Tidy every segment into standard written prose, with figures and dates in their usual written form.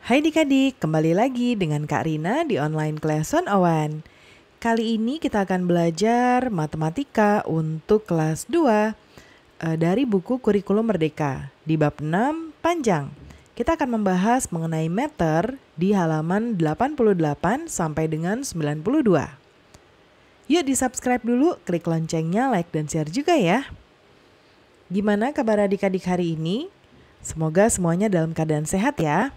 Hai adik-adik, kembali lagi dengan Kak Rina di online class 101. Kali ini kita akan belajar matematika untuk kelas 2 dari buku Kurikulum Merdeka di bab 6 panjang. Kita akan membahas mengenai meter di halaman 88 sampai dengan 92. Yuk di-subscribe dulu, klik loncengnya, like dan share juga ya. Gimana kabar adik-adik hari ini? Semoga semuanya dalam keadaan sehat ya.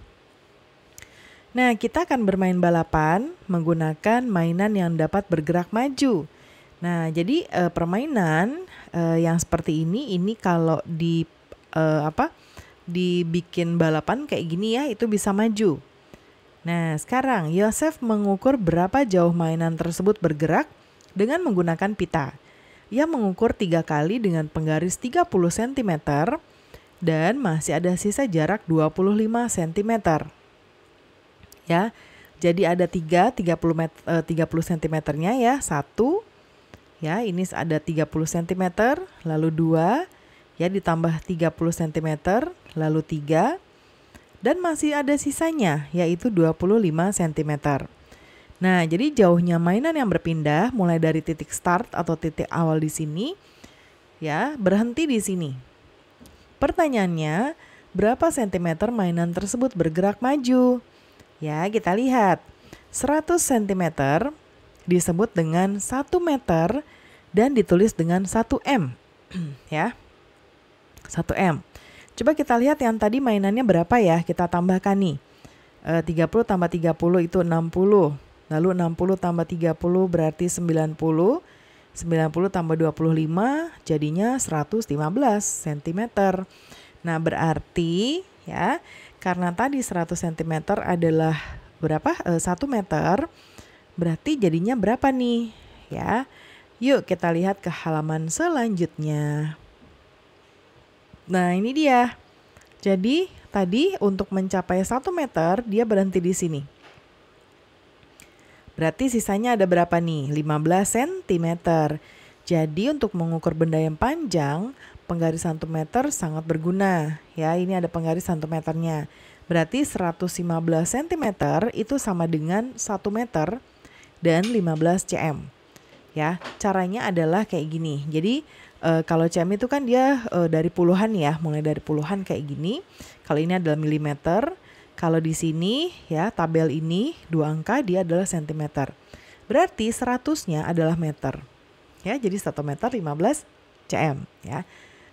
Nah, kita akan bermain balapan menggunakan mainan yang dapat bergerak maju. Nah, jadi permainan yang seperti ini kalau dibikin balapan kayak gini ya, itu bisa maju. Nah, sekarang Yosef mengukur berapa jauh mainan tersebut bergerak dengan menggunakan pita. Ia mengukur 3 kali dengan penggaris 30 cm dan masih ada sisa jarak 25 cm. Ya, jadi ada 30 cm-nya ya, 1, ya ini ada 30 cm, lalu 2, ya ditambah 30 cm, lalu 3, dan masih ada sisanya, yaitu 25 cm. Nah, jadi jauhnya mainan yang berpindah mulai dari titik start atau titik awal di sini, ya berhenti di sini. Pertanyaannya, berapa sentimeter mainan tersebut bergerak maju? Ya, kita lihat. 100 cm disebut dengan 1 meter dan ditulis dengan 1 M. Ya. 1 M. Coba kita lihat yang tadi mainannya berapa ya? Kita tambahkan nih. 30 tambah 30 itu 60. Lalu 60 tambah 30 berarti 90. 90 tambah 25 jadinya 115 cm. Nah, berarti ya, karena tadi 100 cm adalah berapa? 1 meter, berarti jadinya berapa nih? Ya, yuk kita lihat ke halaman selanjutnya. Nah, ini dia. Jadi, tadi untuk mencapai 1 meter, dia berhenti di sini. Berarti sisanya ada berapa nih? 15 cm. Jadi, untuk mengukur benda yang panjang, penggaris 1 meter sangat berguna. Ya, ini ada penggaris 1 meternya. Berarti 115 cm itu sama dengan 1 meter dan 15 cm. Ya, caranya adalah kayak gini. Jadi, kalau cm itu kan dia dari puluhan ya, mulai dari puluhan kayak gini. Kalau ini adalah milimeter. Kalau di sini ya, tabel ini 2 angka dia adalah cm. Berarti 100-nya adalah meter. Ya, jadi 1 meter 15 cm ya.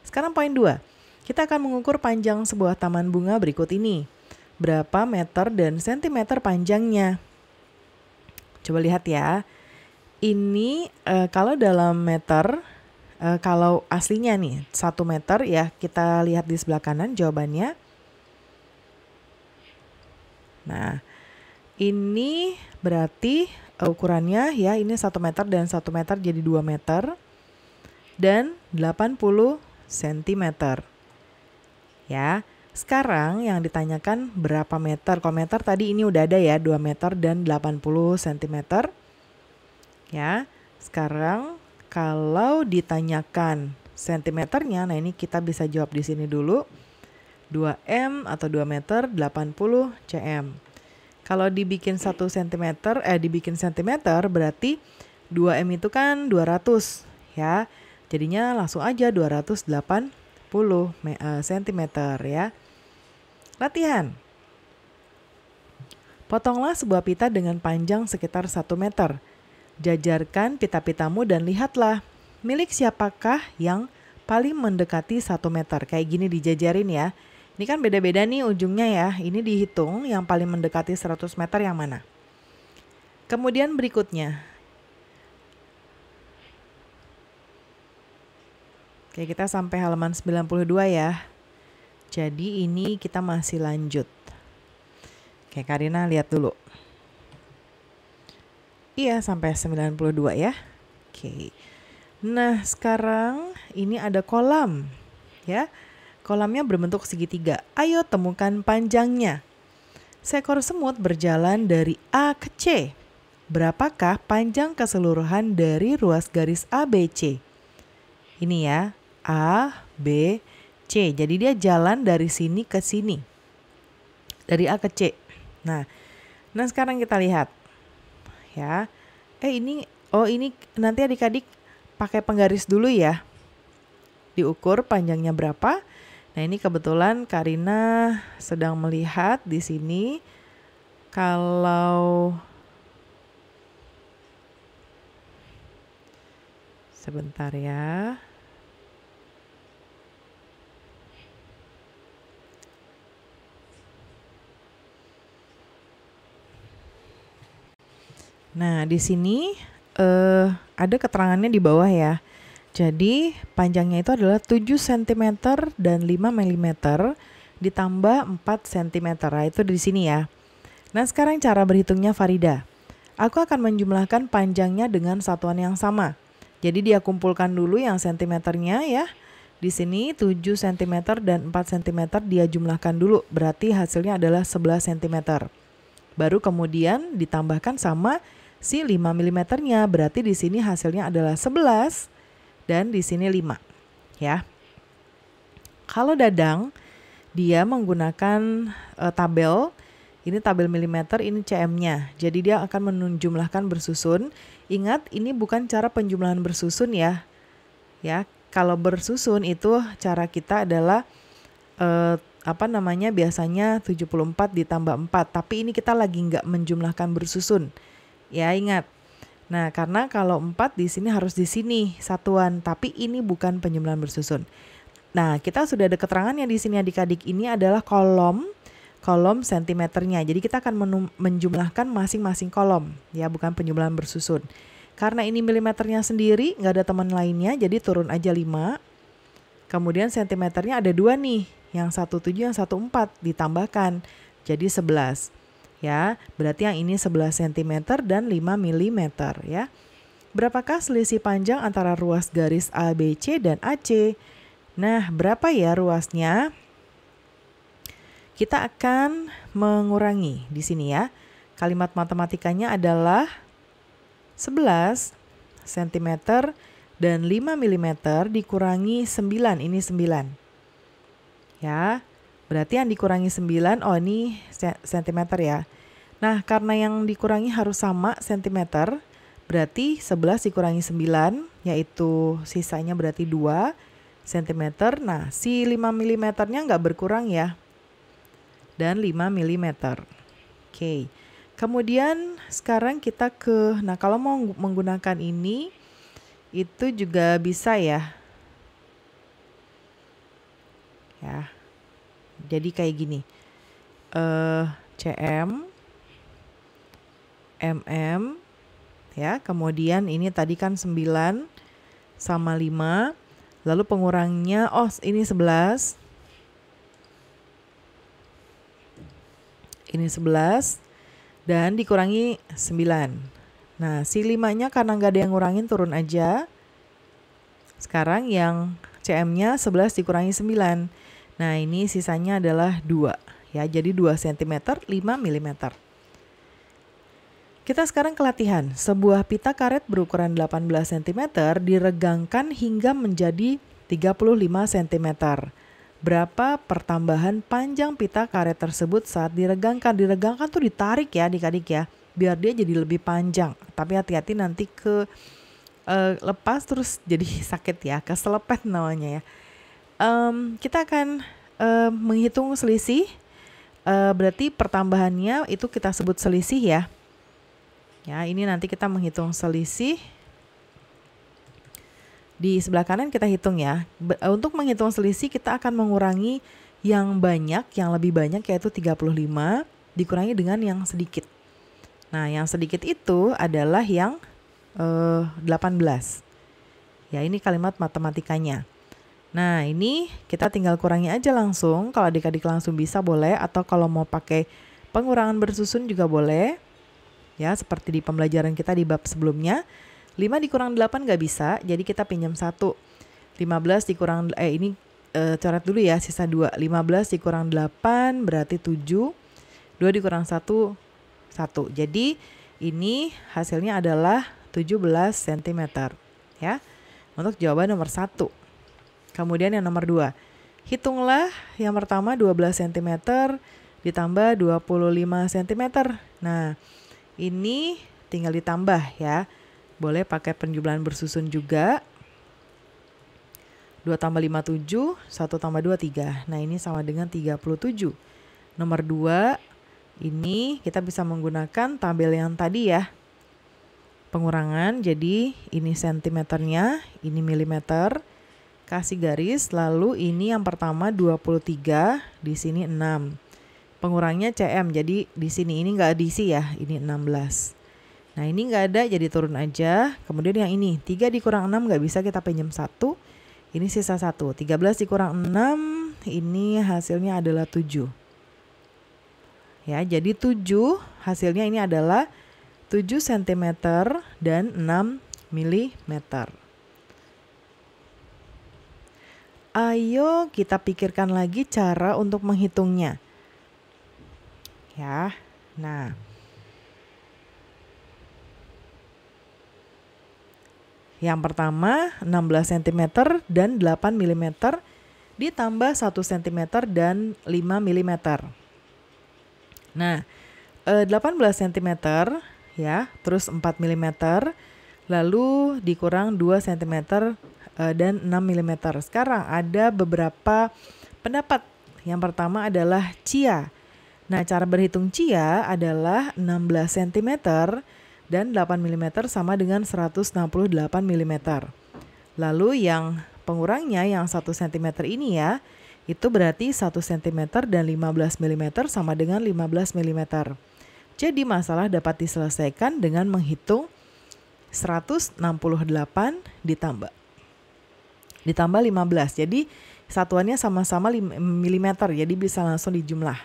Sekarang poin 2. Kita akan mengukur panjang sebuah taman bunga berikut ini. Berapa meter dan sentimeter panjangnya? Coba lihat ya. Ini kalau dalam meter, kalau aslinya nih 1 meter ya, kita lihat di sebelah kanan jawabannya. Nah, ini berarti ukurannya ya, ini 1 meter dan 1 meter jadi 2 meter dan 80 cm. Ya, sekarang yang ditanyakan berapa meter? Kalau meter tadi ini udah ada ya, 2 meter dan 80 cm. Ya, sekarang kalau ditanyakan sentimeternya, nah ini kita bisa jawab di sini dulu. 2M atau 2 meter 80 cm. Kalau dibikin 1 cm, dibikin centimeter berarti 2M itu kan 200 ya. Jadinya langsung aja 280 cm ya. Latihan. Potonglah sebuah pita dengan panjang sekitar 1 meter. Jajarkan pita-pitamu dan lihatlah milik siapakah yang paling mendekati 1 meter. Kayak gini dijajarin ya. Ini kan beda-beda nih ujungnya ya. Ini dihitung yang paling mendekati 100 meter yang mana. Kemudian berikutnya. Oke, kita sampai halaman 92 ya. Jadi ini kita masih lanjut. Oke, Karina lihat dulu. Iya, sampai 92 ya. Oke. Nah, sekarang ini ada kolam. Ya. Kolamnya berbentuk segitiga. Ayo temukan panjangnya. Seekor semut berjalan dari A ke C. Berapakah panjang keseluruhan dari ruas garis ABC? Ini ya. A, B, C. Jadi dia jalan dari sini ke sini. Dari A ke C. Nah sekarang kita lihat ya. Ini nanti adik-adik pakai penggaris dulu ya. Diukur panjangnya berapa. Nah ini kebetulan Karina sedang melihat di sini kalau sebentar ya. Nah di sini ada keterangannya di bawah ya. Jadi panjangnya itu adalah 7 cm dan 5 mm ditambah 4 cm. Nah, itu di sini ya. Nah, sekarang cara berhitungnya Farida. Aku akan menjumlahkan panjangnya dengan satuan yang sama. Jadi dia kumpulkan dulu yang sentimeternya ya. Di sini 7 cm dan 4 cm dia jumlahkan dulu. Berarti hasilnya adalah 11 cm. Baru kemudian ditambahkan sama si 5 mm-nya. Berarti di sini hasilnya adalah 11 dan di sini 5 ya. Kalau Dadang dia menggunakan tabel, ini tabel milimeter, ini cm-nya. Jadi dia akan menjumlahkan bersusun. Ingat ini bukan cara penjumlahan bersusun ya. Ya, kalau bersusun itu cara kita adalah biasanya 74 ditambah 4, tapi ini kita lagi nggak menjumlahkan bersusun. Ya, ingat. Nah, karena kalau 4 di sini harus di sini satuan, tapi ini bukan penjumlahan bersusun. Nah, kita sudah ada keterangannya di sini adik-adik. Ini adalah kolom sentimeternya. Jadi kita akan menjumlahkan masing-masing kolom, ya, bukan penjumlahan bersusun. Karena ini milimeternya sendiri, nggak ada teman lainnya, jadi turun aja 5. Kemudian sentimeternya ada 2 nih, yang 17, yang 14 ditambahkan, jadi 11. Ya, berarti yang ini 11 cm dan 5 mm ya. Berapakah selisih panjang antara ruas garis ABC dan AC? Nah, berapa ya ruasnya? Kita akan mengurangi di sini ya. Kalimat matematikanya adalah 11 cm dan 5 mm dikurangi 9, ini 9. Ya. Berarti yang dikurangi 9, ini cm ya. Nah, karena yang dikurangi harus sama cm, berarti 11 dikurangi 9, yaitu sisanya berarti 2 cm. Nah, si 5 mm-nya nggak berkurang ya. Dan 5 mm. Oke. Kemudian sekarang kita kalau mau menggunakan ini, itu juga bisa ya. Ya. Jadi kayak gini, cm, mm, ya. Kemudian ini tadi kan 9 sama 5, lalu pengurangnya, ini 11, ini 11, dan dikurangi 9. Nah, si 5-nya karena nggak ada yang ngurangin, turun aja. Sekarang yang cm-nya 11 dikurangi 9. Nah, ini sisanya adalah 2. Ya, jadi 2 cm, 5 mm. Kita sekarang ke latihan. Sebuah pita karet berukuran 18 cm diregangkan hingga menjadi 35 cm. Berapa pertambahan panjang pita karet tersebut saat diregangkan? Diregangkan tuh ditarik ya adik-adik ya, biar dia jadi lebih panjang. Tapi hati-hati nanti lepas terus jadi sakit ya, keselepet namanya ya. Kita akan menghitung selisih, berarti pertambahannya itu kita sebut selisih ya. Ya, ini nanti kita menghitung selisih. Di sebelah kanan kita hitung ya. Untuk menghitung selisih kita akan mengurangi yang banyak, yang lebih banyak yaitu 35 dikurangi dengan yang sedikit. Nah, yang sedikit itu adalah yang 18. Ya, ini kalimat matematikanya. Nah, ini kita tinggal kurangi aja langsung. Kalau adik-adik langsung bisa boleh, atau kalau mau pakai pengurangan bersusun juga boleh. Ya, seperti di pembelajaran kita di bab sebelumnya. 5 dikurang 8 nggak bisa, jadi kita pinjam 1. 15 dikurang, coret dulu ya, sisa 2. 15 dikurang 8 berarti 7. 2 dikurang 1, 1. Jadi ini hasilnya adalah 17 cm. Ya, untuk jawaban nomor 1. Kemudian yang nomor 2. Hitunglah yang pertama 12 cm ditambah 25 cm. Nah, ini tinggal ditambah ya. Boleh pakai penjumlahan bersusun juga. 2 tambah 5, 7. 1 tambah 2, 3. Nah, ini sama dengan 37. Nomor 2, ini kita bisa menggunakan tabel yang tadi ya. Pengurangan, jadi ini sentimeternya, ini milimeter. Kasih garis, lalu ini yang pertama 23, di sini 6. Pengurangnya cm, jadi di sini ini nggak diisi ya, ini 16. Nah, ini nggak ada, jadi turun aja. Kemudian yang ini, 3 dikurang 6 nggak bisa, kita pinjam 1. Ini sisa 1. 13 dikurang 6, ini hasilnya adalah 7. Ya, jadi 7 hasilnya ini adalah 7 cm dan 6 mm. Ayo kita pikirkan lagi cara untuk menghitungnya. Ya, nah. Yang pertama 16 cm dan 8 mm ditambah 1 cm dan 5 mm. Nah, 18 cm ya, terus 4 mm, lalu dikurang 2 cm dan 6 mm. Sekarang ada beberapa pendapat. Yang pertama adalah Chia. Nah, cara berhitung Chia adalah 16 cm dan 8 mm sama dengan 168 mm. Lalu yang pengurangnya yang 1 cm ini ya, itu berarti 1 cm dan 15 mm sama dengan 15 mm. Jadi masalah dapat diselesaikan dengan menghitung 168 ditambah 15. Jadi satuannya sama-sama mm, jadi bisa langsung dijumlah.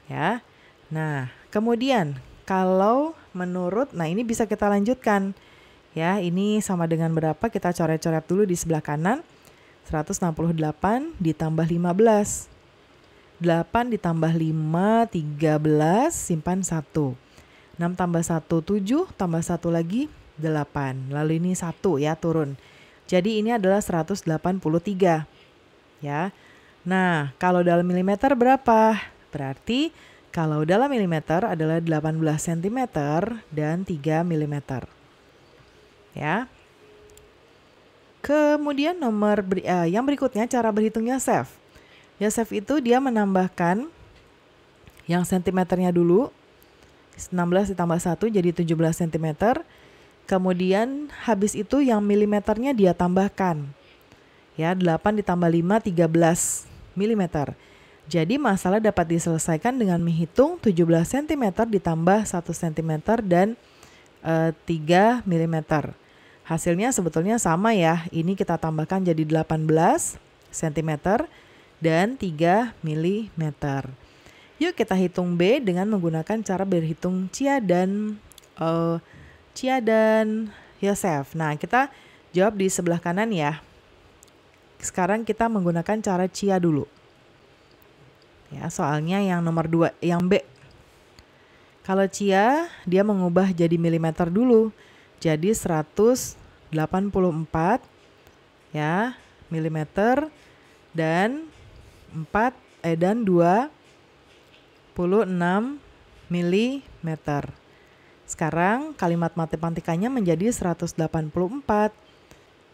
Ya. Nah, kemudian kalau menurut, nah ini bisa kita lanjutkan. Ya, ini sama dengan berapa? Kita coret-coret dulu di sebelah kanan. 168 ditambah 15. 8 ditambah 5, 13, simpan 1. 6 tambah 1, 7, tambah 1 lagi, 8. Lalu ini 1 ya, turun. Jadi ini adalah 183. Ya. Nah, kalau dalam milimeter berapa? Berarti kalau dalam milimeter adalah 18 cm dan 3 mm. Ya. Kemudian yang berikutnya cara berhitung Yosef. Yosef itu dia menambahkan yang sentimeternya dulu. 16 ditambah 1 jadi 17 cm. Kemudian habis itu yang milimeternya dia tambahkan. Ya, 8 ditambah 5, 13 mm. Jadi masalah dapat diselesaikan dengan menghitung 17 cm ditambah 1 cm dan 3 mm. Hasilnya sebetulnya sama ya. Ini kita tambahkan jadi 18 cm dan 3 mm. Yuk kita hitung B dengan menggunakan cara berhitung Chia dan Yosef. Nah, kita jawab di sebelah kanan ya. Sekarang kita menggunakan cara Chia dulu. Ya, soalnya yang nomor 2, yang B. Kalau Chia, dia mengubah jadi milimeter dulu. Jadi 184 ya, milimeter dan 26 milimeter. Sekarang kalimat matematikanya menjadi 184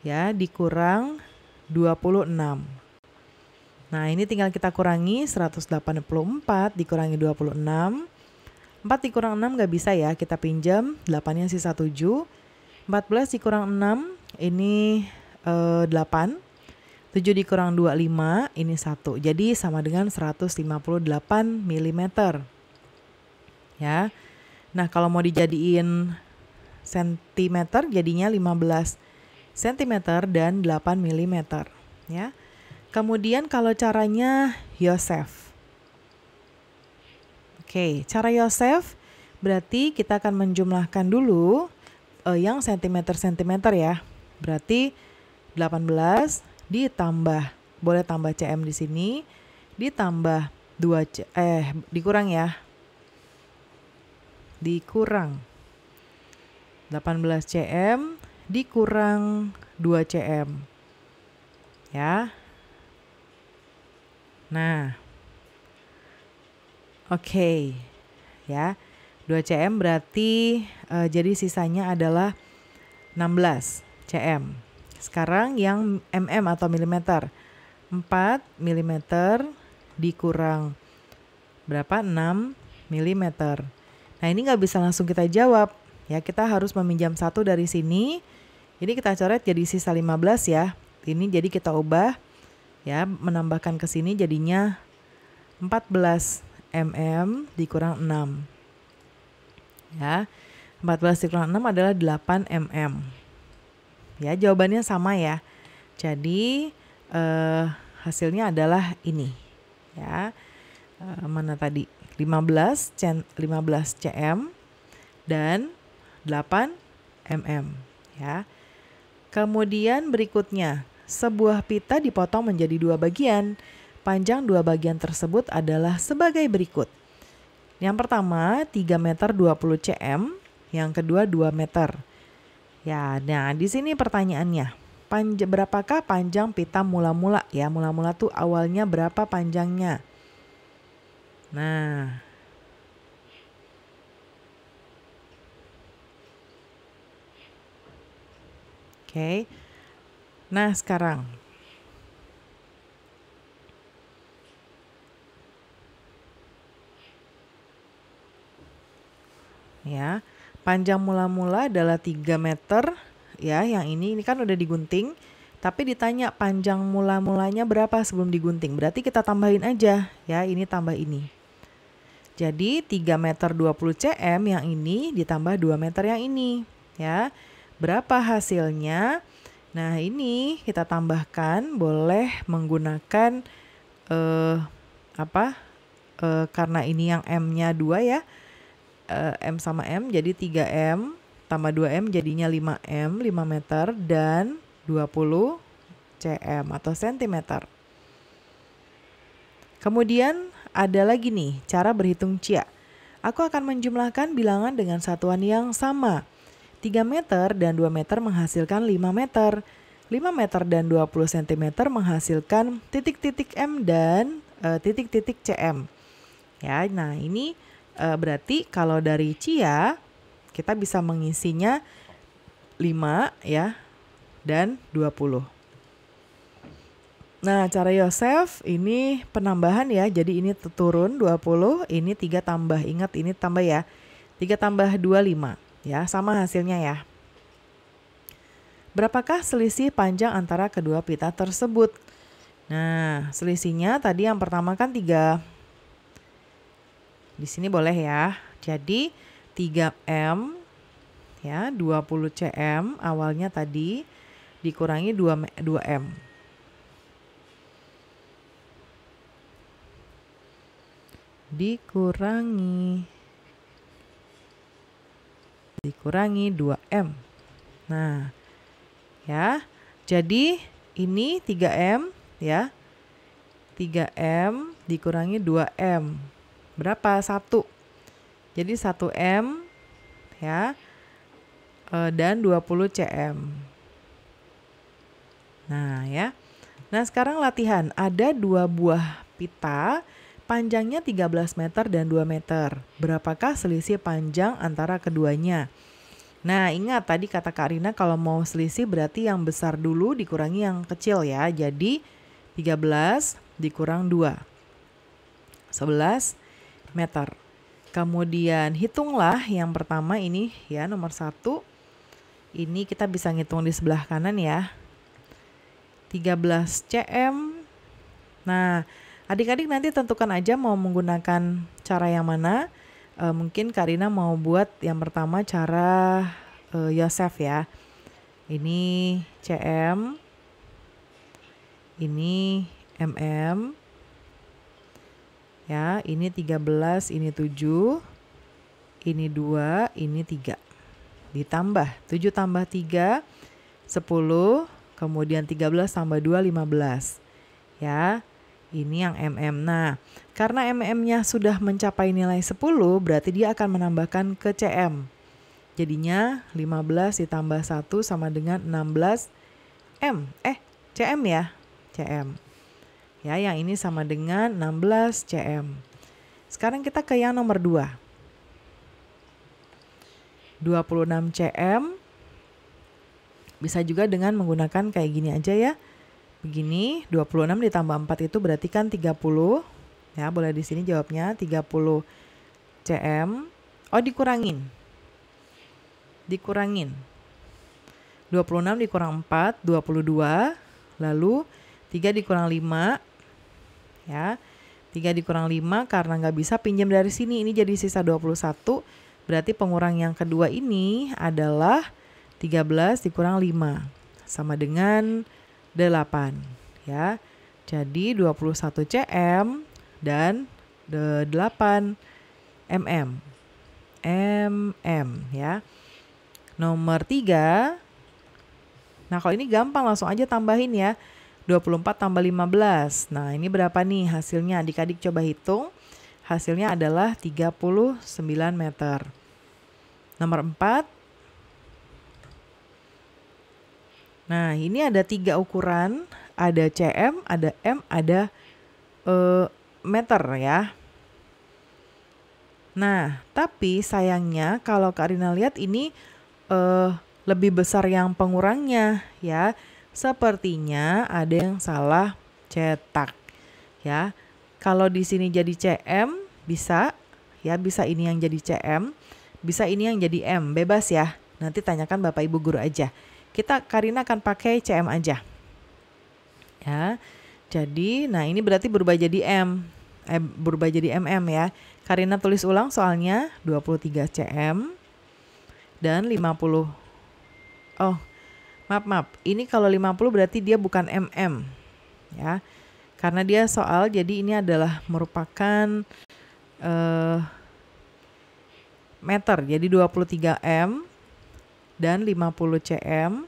ya, dikurang 26. Nah, ini tinggal kita kurangi 184 dikurangi 26. 4 dikurang 6 nggak bisa ya, kita pinjam 8-nya sisa 7. 14 dikurang 6 ini 8. 7 dikurang 2, 5, ini 1. Jadi sama dengan 158 mm. Ya. Nah, kalau mau dijadiin sentimeter jadinya 15 cm dan 8 mm. Ya. Kemudian kalau caranya Yosef. Oke, cara Yosef berarti kita akan menjumlahkan dulu yang sentimeter ya. Berarti 18 ditambah, boleh tambah cm di sini, ditambah dikurang ya. Dikurang 18 cm dikurang 2 cm. Ya. Nah, Oke, ya. 2 cm berarti jadi sisanya adalah 16 cm. Sekarang yang mm atau milimeter. 4 milimeter dikurang berapa? 6 milimeter. Nah, ini nggak bisa langsung kita jawab. Ya, kita harus meminjam 1 dari sini. Ini kita coret jadi sisa 15 ya. Ini jadi kita ubah ya, menambahkan ke sini jadinya 14 mm dikurang 6. Ya, 14 dikurang 6 adalah 8 mm. Ya, jawabannya sama ya. Jadi hasilnya adalah ini. Ya, mana tadi? 15 cm dan 8 mm. Ya. Kemudian berikutnya, sebuah pita dipotong menjadi 2 bagian. Panjang 2 bagian tersebut adalah sebagai berikut. Yang pertama 3 meter 20 cm, yang kedua 2 meter. Ya, nah di sini pertanyaannya, berapakah panjang pita mula-mula ya? Mula-mula tuh awalnya berapa panjangnya? Nah, oke. Nah, sekarang ya, panjang mula-mula adalah 3 meter ya, yang ini kan udah digunting, tapi ditanya panjang mula-mulanya berapa sebelum digunting. Berarti kita tambahin aja ya, ini tambah ini. Jadi 3 meter 20 cm yang ini ditambah 2 meter yang ini ya. Berapa hasilnya? Nah, ini kita tambahkan boleh menggunakan karena ini yang M-nya 2 ya. M sama M jadi 3M tambah 2M jadinya 5M, 5 meter dan 20 cm atau cm. Kemudian ada lagi nih cara berhitung Cia. Aku akan menjumlahkan bilangan dengan satuan yang sama. 3 meter dan 2 meter menghasilkan 5 meter. 5 meter dan 20 cm menghasilkan titik-titik M dan titik-titik CM. Ya, nah ini berarti kalau dari Cia kita bisa mengisinya 5 ya dan 20. Nah, cara Yosef ini penambahan ya. Jadi ini turun 20, ini 3 tambah. Ingat ini tambah ya. 3 tambah 2, 5. Ya, sama hasilnya ya. Berapakah selisih panjang antara kedua pita tersebut? Nah, selisihnya tadi yang pertama kan 3. Di sini boleh ya. Jadi 3M ya, 20 cm awalnya tadi dikurangi 2M. Dikurangi 2M. Nah, ya. Jadi ini 3M ya. 3M dikurangi 2M. Berapa? 1. Jadi 1M ya dan 20 cm. Nah ya. Nah sekarang latihan. Ada 2 buah pita panjangnya 13 meter dan 2 meter. Berapakah selisih panjang antara keduanya? Nah ingat tadi kata Kak Rina kalau mau selisih berarti yang besar dulu dikurangi yang kecil ya. Jadi 13 dikurang 2. 11 meter. Kemudian hitunglah yang pertama ini ya, nomor 1. Ini kita bisa ngitung di sebelah kanan ya. 13 cm. Nah, adik-adik nanti tentukan aja mau menggunakan cara yang mana. Mungkin Karina mau buat yang pertama cara Yosef ya. Ini cm. Ini mm. Ya, ini 13, ini 7, ini 2, ini 3. Ditambah 7 tambah 3, 10, kemudian 13 tambah 2, 15. Ya, ini yang mm. Nah, karena mm-nya sudah mencapai nilai 10, berarti dia akan menambahkan ke cm. Jadinya 15 ditambah 1 sama dengan 16 m. Cm ya, cm. Ya, yang ini sama dengan 16 cm. Sekarang kita ke yang nomor 2. 26 cm. Bisa juga dengan menggunakan kayak gini aja ya. Begini, 26 ditambah 4 itu berarti kan 30. Ya, boleh di sini jawabnya 30 cm. Oh, dikurangin. 26 dikurang 4, 22. Lalu 3 dikurang 5. Ya, 3 dikurang 5 karena nggak bisa pinjam dari sini. Ini jadi sisa 21. Berarti pengurang yang kedua ini adalah 13 dikurang 5. Sama dengan 8. Ya, jadi 21 cm dan 8 mm. Ya. Nomor 3. Nah, kalau ini gampang, langsung aja tambahin ya. 24 tambah 15. Nah, ini berapa nih hasilnya? Adik-adik coba hitung. Hasilnya adalah 39 meter. Nomor 4. Nah, ini ada 3 ukuran. Ada cm, ada m, ada meter ya. Nah, tapi sayangnya kalau Kak Rina lihat ini lebih besar yang pengurangnya ya. Sepertinya ada yang salah cetak ya. Kalau di sini jadi cm bisa ya, bisa ini yang jadi cm, bisa ini yang jadi m, bebas ya. Nanti tanyakan Bapak Ibu guru aja. Kak Rina akan pakai cm aja. Ya. Jadi, nah ini berarti berubah jadi berubah jadi mm ya. Kak Rina tulis ulang soalnya 23 cm dan 50. Oh, maaf. Ini kalau 50 berarti dia bukan mm. Ya. Karena dia soal, jadi ini adalah merupakan meter. Jadi 23 m dan 50 cm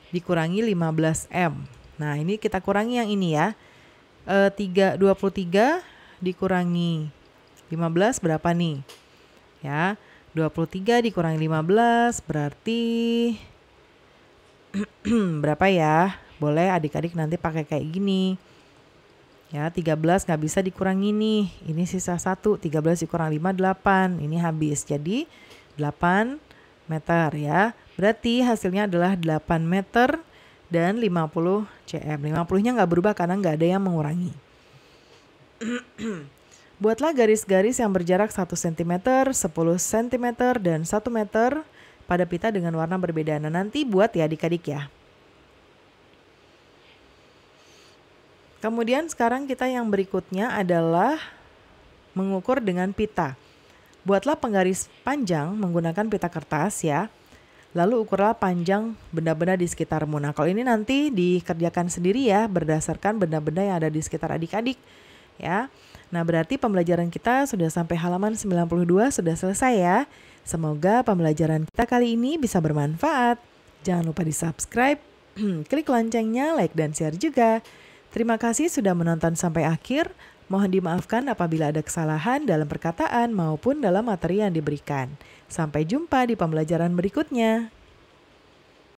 dikurangi 15 m. Nah, ini kita kurangi yang ini ya. 23 dikurangi 15 berapa nih? Ya, 23 dikurangi 15 berarti berapa ya? Boleh adik-adik nanti pakai kayak gini. Ya, 13 nggak bisa dikurangi nih. Ini sisa 1, 13 dikurang 5, 8. Ini habis. Jadi 8 meter ya. Berarti hasilnya adalah 8 meter dan 50 cm. 50-nya nggak berubah karena nggak ada yang mengurangi. Buatlah garis-garis yang berjarak 1 cm, 10 cm, dan 1 meter pada pita dengan warna berbeda. Nah, nanti buat ya adik-adik ya. Kemudian sekarang kita yang berikutnya adalah mengukur dengan pita. Buatlah penggaris panjang menggunakan pita kertas ya. Lalu ukurlah panjang benda-benda di sekitarmu. Nah, kalau ini nanti dikerjakan sendiri ya, berdasarkan benda-benda yang ada di sekitar adik-adik ya. Nah, berarti pembelajaran kita sudah sampai halaman 92, sudah selesai ya. Semoga pembelajaran kita kali ini bisa bermanfaat. Jangan lupa di-subscribe, klik loncengnya, like dan share juga. Terima kasih sudah menonton sampai akhir. Mohon dimaafkan apabila ada kesalahan dalam perkataan maupun dalam materi yang diberikan. Sampai jumpa di pembelajaran berikutnya.